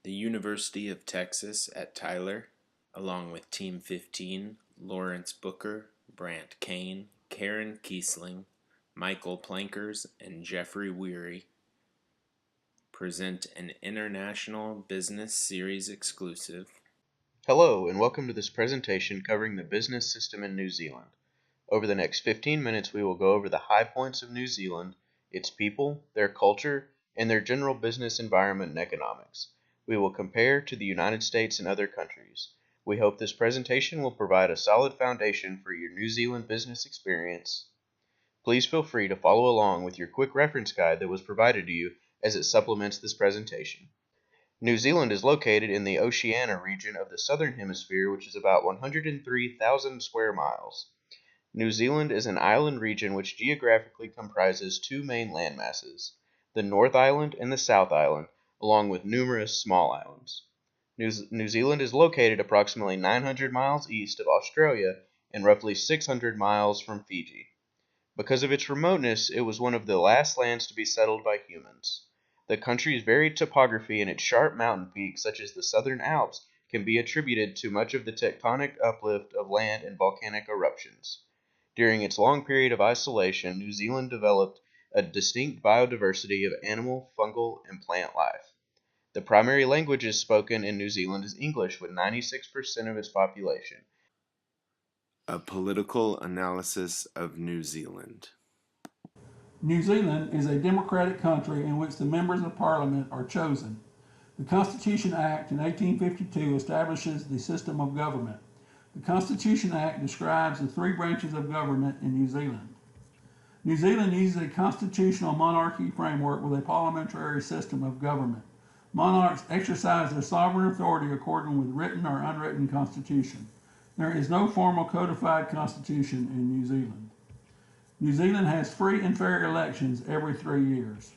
The University of Texas at Tyler, along with Team 15, Lawrence Booker, Brant Cain, Karen Kiessling, Michael Plankers, and Jeffrey Wherry, present an International Business Series exclusive. Hello, and welcome to this presentation covering the business system in New Zealand. Over the next 15 minutes, we will go over the high points of New Zealand, its people, their culture, and their general business environment and economics. We will compare to the United States and other countries. We hope this presentation will provide a solid foundation for your New Zealand business experience. Please feel free to follow along with your quick reference guide that was provided to you as it supplements this presentation. New Zealand is located in the Oceania region of the Southern Hemisphere, which is about 103,000 square miles. New Zealand is an island region which geographically comprises two main landmasses, the North Island and the South Island, along with numerous small islands. New Zealand is located approximately 900 miles east of Australia and roughly 600 miles from Fiji. Because of its remoteness, it was one of the last lands to be settled by humans. The country's varied topography and its sharp mountain peaks, such as the Southern Alps, can be attributed to much of the tectonic uplift of land and volcanic eruptions. During its long period of isolation, New Zealand developed a distinct biodiversity of animal, fungal, and plant life. The primary languages spoken in New Zealand is English, with 96% of its population. A political analysis of New Zealand. New Zealand is a democratic country in which the members of parliament are chosen. The Constitution Act in 1852 establishes the system of government. The Constitution Act describes the three branches of government in New Zealand. New Zealand uses a constitutional monarchy framework with a parliamentary system of government. Monarchs exercise their sovereign authority according with written or unwritten constitution. There is no formal codified constitution in New Zealand. New Zealand has free and fair elections every 3 years.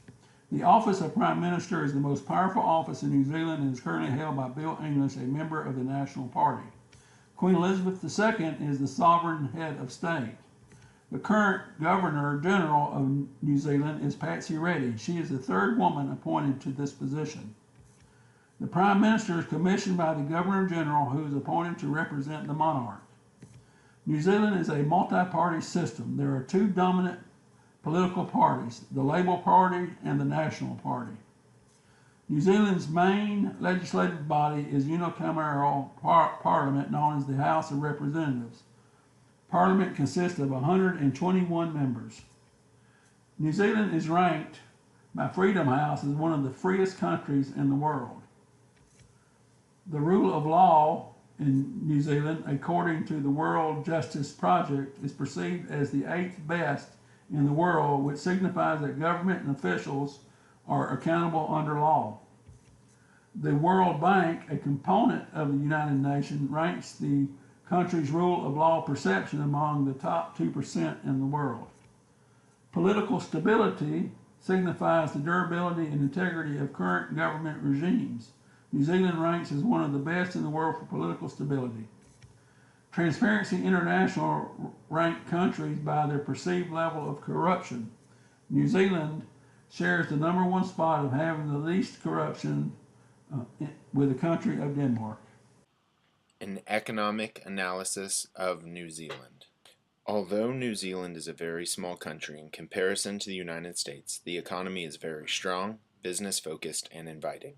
The office of Prime Minister is the most powerful office in New Zealand and is currently held by Bill English, a member of the National Party. Queen Elizabeth II is the sovereign head of state. The current Governor General of New Zealand is Patsy Reddy. She is the third woman appointed to this position. The Prime Minister is commissioned by the Governor General, who is appointed to represent the monarch. New Zealand is a multi-party system. There are two dominant political parties, the Labour Party and the National Party. New Zealand's main legislative body is unicameral parliament known as the House of Representatives. Parliament consists of 121 members. New Zealand is ranked by Freedom House as one of the freest countries in the world. The rule of law in New Zealand, according to the World Justice Project, is perceived as the 8th best in the world, which signifies that government and officials are accountable under law. The World Bank, a component of the United Nations, ranks the country's rule of law perception among the top 2% in the world. Political stability signifies the durability and integrity of current government regimes. New Zealand ranks as one of the best in the world for political stability. Transparency International ranked countries by their perceived level of corruption. New Zealand shares the number one spot of having the least corruption with the country of Denmark. An economic analysis of New Zealand. Although New Zealand is a very small country in comparison to the United States, the economy is very strong, business-focused, and inviting.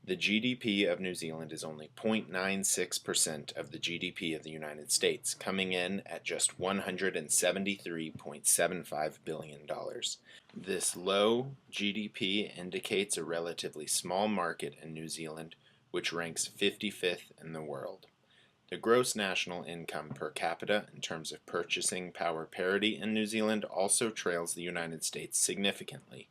The GDP of New Zealand is only 0.96% of the GDP of the United States, coming in at just $173.75 billion. This low GDP indicates a relatively small market in New Zealand, which ranks 55th in the world. The gross national income per capita in terms of purchasing power parity in New Zealand also trails the United States significantly.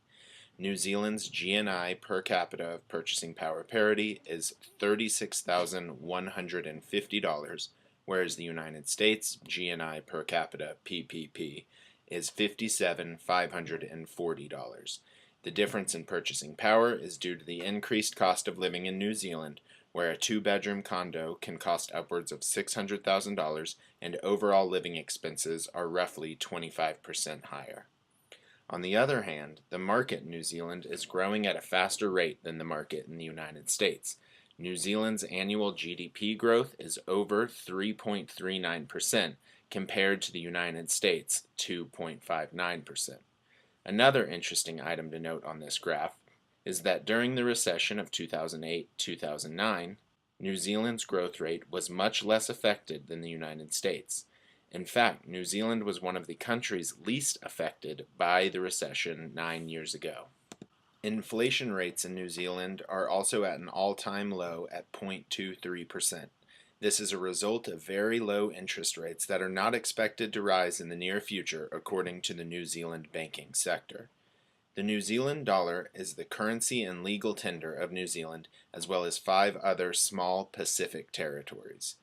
New Zealand's GNI per capita of purchasing power parity is $36,150, whereas the United States GNI per capita PPP is $57,540. The difference in purchasing power is due to the increased cost of living in New Zealand, where a two-bedroom condo can cost upwards of $600,000 and overall living expenses are roughly 25% higher. On the other hand, the market in New Zealand is growing at a faster rate than the market in the United States. New Zealand's annual GDP growth is over 3.39% compared to the United States' 2.59%. Another interesting item to note on this graph is that during the recession of 2008-2009, New Zealand's growth rate was much less affected than the United States. In fact, New Zealand was one of the countries least affected by the recession 9 years ago. Inflation rates in New Zealand are also at an all-time low at 0.23%. This is a result of very low interest rates that are not expected to rise in the near future, according to the New Zealand banking sector. The New Zealand dollar is the currency and legal tender of New Zealand, as well as 5 other small Pacific territories.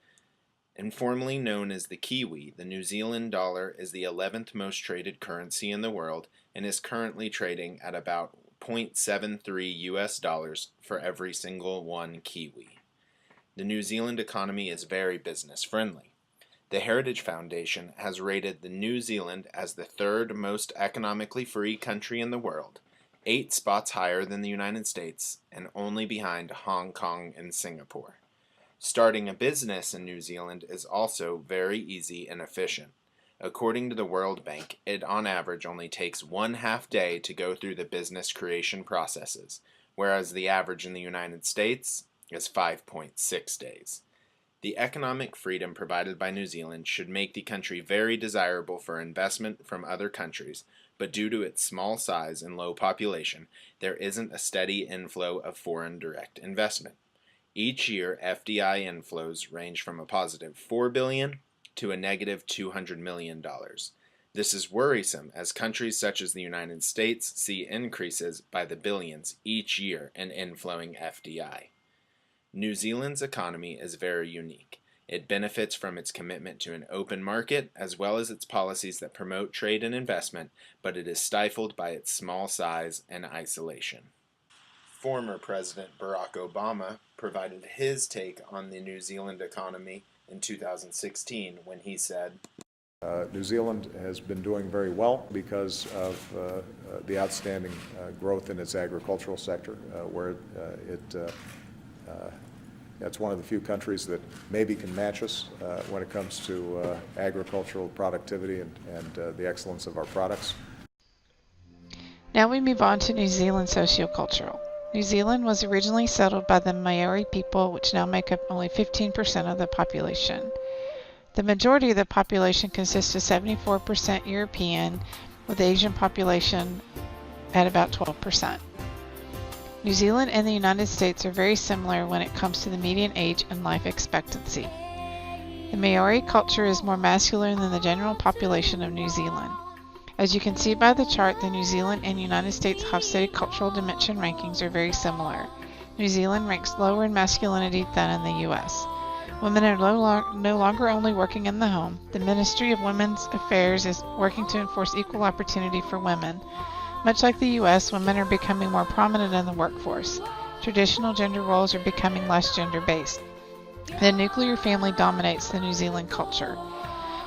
Informally known as the Kiwi, the New Zealand dollar is the 11th most traded currency in the world and is currently trading at about 0.73 US dollars for every single one Kiwi. The New Zealand economy is very business friendly. The Heritage Foundation has rated the New Zealand as the 3rd most economically free country in the world, 8 spots higher than the United States and only behind Hong Kong and Singapore. Starting a business in New Zealand is also very easy and efficient. According to the World Bank, it on average only takes 1/2 day to go through the business creation processes, whereas the average in the United States is 5.6 days. The economic freedom provided by New Zealand should make the country very desirable for investment from other countries, but due to its small size and low population, there isn't a steady inflow of foreign direct investment. Each year, FDI inflows range from a positive $4 billion to a negative $200 million. This is worrisome as countries such as the United States see increases by the billions each year in inflowing FDI. New Zealand's economy is very unique. It benefits from its commitment to an open market as well as its policies that promote trade and investment, but it is stifled by its small size and isolation. Former President Barack Obama provided his take on the New Zealand economy in 2016 when he said, New Zealand has been doing very well because of the outstanding growth in its agricultural sector, where it's one of the few countries that maybe can match us when it comes to agricultural productivity and the excellence of our products. Now we move on to New Zealand sociocultural. New Zealand was originally settled by the Maori people, which now make up only 15% of the population. The majority of the population consists of 74% European, with the Asian population at about 12%. New Zealand and the United States are very similar when it comes to the median age and life expectancy. The Maori culture is more masculine than the general population of New Zealand. As you can see by the chart, the New Zealand and United States Hofstede cultural dimension rankings are very similar. New Zealand ranks lower in masculinity than in the U.S. Women are no longer only working in the home. The Ministry of Women's Affairs is working to enforce equal opportunity for women. Much like the U.S., women are becoming more prominent in the workforce. Traditional gender roles are becoming less gender-based. The nuclear family dominates the New Zealand culture.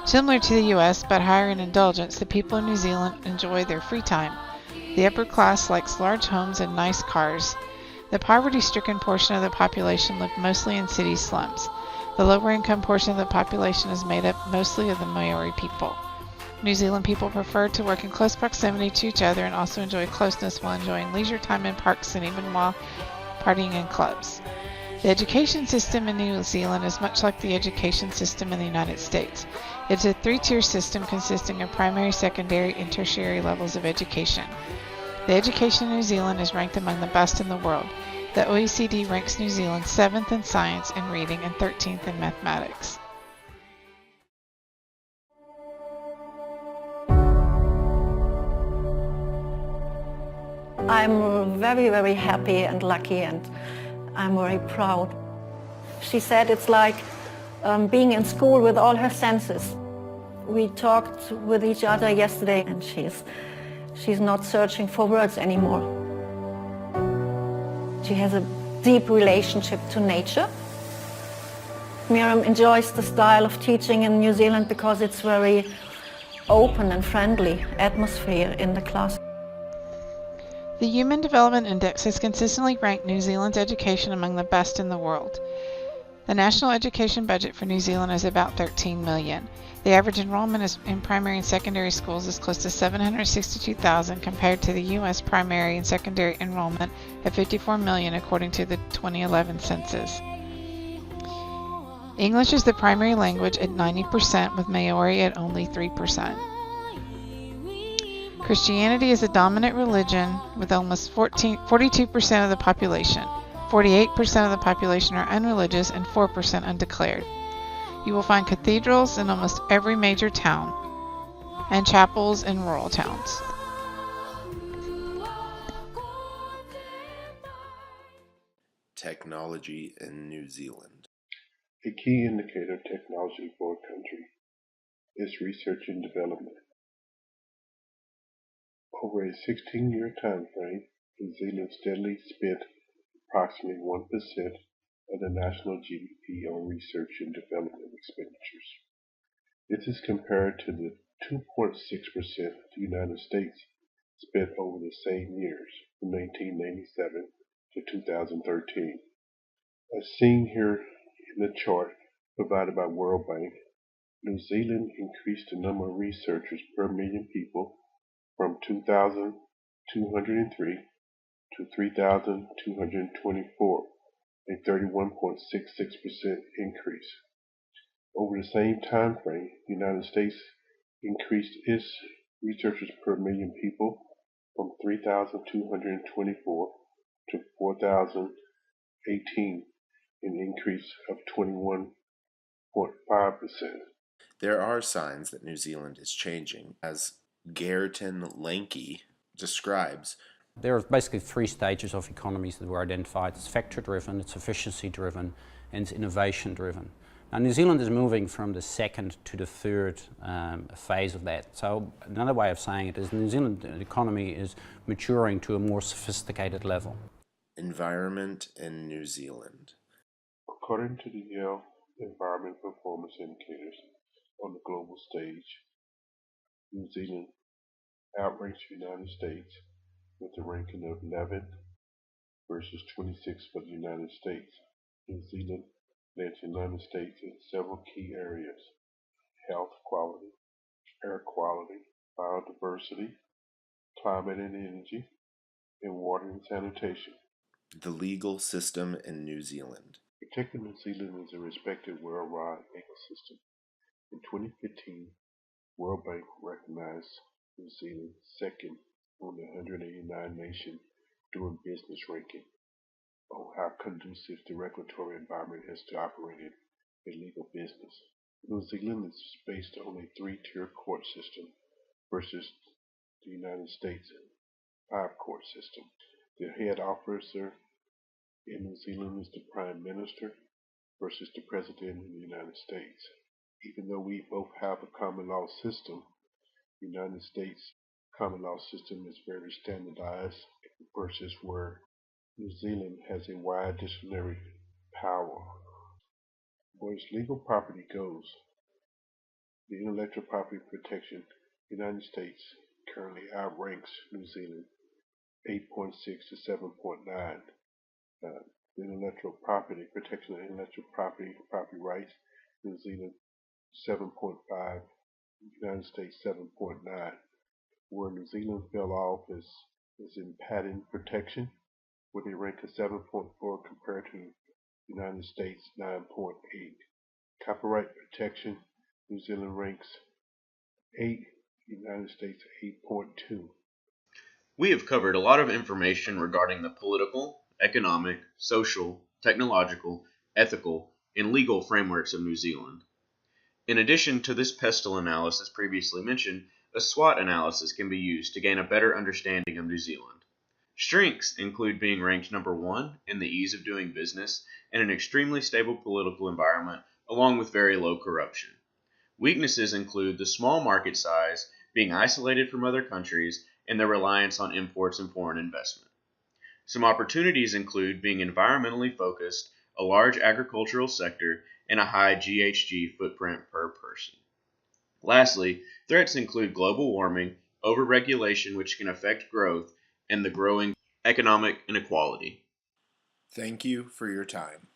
Similar to the U.S., but higher in indulgence, the people in New Zealand enjoy their free time. The upper class likes large homes and nice cars. The poverty-stricken portion of the population live mostly in city slums. The lower-income portion of the population is made up mostly of the Maori people. New Zealand people prefer to work in close proximity to each other and also enjoy closeness while enjoying leisure time in parks and even while partying in clubs. The education system in New Zealand is much like the education system in the United States. It's a 3-tier system consisting of primary, secondary, and tertiary levels of education. The education in New Zealand is ranked among the best in the world. The OECD ranks New Zealand 7th in science and reading and 13th in mathematics. I'm very, very happy and lucky, and I'm very proud. She said it's like being in school with all her senses. We talked with each other yesterday, and she's not searching for words anymore. She has a deep relationship to nature. Miriam enjoys the style of teaching in New Zealand because it's very open and friendly atmosphere in the class. The Human Development Index has consistently ranked New Zealand's education among the best in the world. The national education budget for New Zealand is about $13 million. The average enrollment in primary and secondary schools is close to 762,000 compared to the U.S. primary and secondary enrollment of 54 million according to the 2011 census. English is the primary language at 90% with Maori at only 3%. Christianity is the dominant religion with almost 42% of the population. 48% of the population are unreligious and 4% undeclared. You will find cathedrals in almost every major town and chapels in rural towns. Technology in New Zealand. A key indicator of technology for a country is research and development. Over a 16-year time frame, New Zealand steadily spent approximately 1% of the national GDP on research and development expenditures. This is compared to the 2.6% the United States spent over the same years, from 1997 to 2013. As seen here in the chart provided by World Bank, New Zealand increased the number of researchers per million people from 2,203 to 3,224, a 31.66% increase. Over the same time frame, the United States increased its researchers per million people from 3,224 to 4,018, an increase of 21.5%. There are signs that New Zealand is changing, as Gaerton Lanke describes. There are basically three stages of economies that were identified. It's factor-driven, it's efficiency-driven, and it's innovation-driven. Now, New Zealand is moving from the second to the third phase of that. So another way of saying it is the New Zealand economy is maturing to a more sophisticated level. Environment in New Zealand. According to the Yale Environment Performance Indicators on the global stage, New Zealand outranks the United States with a ranking of 11 versus 26 for the United States. New Zealand led the United States in several key areas: health quality, air quality, biodiversity, climate and energy, and water and sanitation. The legal system in New Zealand. Protecting New Zealand is a respected worldwide legal system. In 2015, World Bank recognized New Zealand second on the 189 nation doing business ranking on how conducive the regulatory environment is to operating a legal business. New Zealand is based on a three-tier court system versus the United States' five-court system. The head officer in New Zealand is the Prime Minister versus the President in the United States. Even though we both have a common law system, the United States common law system is very standardized versus where New Zealand has a wide disciplinary power. Where as legal property goes, the intellectual property protection, the United States currently outranks New Zealand 8.6 to 7.9. The intellectual property protection of intellectual property rights, New Zealand 7.5, United States 7.9. Where New Zealand fell off is in patent protection, where they rank at 7.4 compared to United States 9.8. Copyright protection, New Zealand ranks 8, United States 8.2. We have covered a lot of information regarding the political, economic, social, technological, ethical, and legal frameworks of New Zealand. In addition to this pestle analysis previously mentioned, a SWOT analysis can be used to gain a better understanding of New Zealand. Strengths include being ranked number 1 in the ease of doing business and an extremely stable political environment, along with very low corruption. Weaknesses include the small market size, being isolated from other countries, and their reliance on imports and foreign investment. Some opportunities include being environmentally focused, a large agricultural sector, and a high GHG footprint per person. Lastly, threats include global warming, overregulation which can affect growth, and the growing economic inequality. Thank you for your time.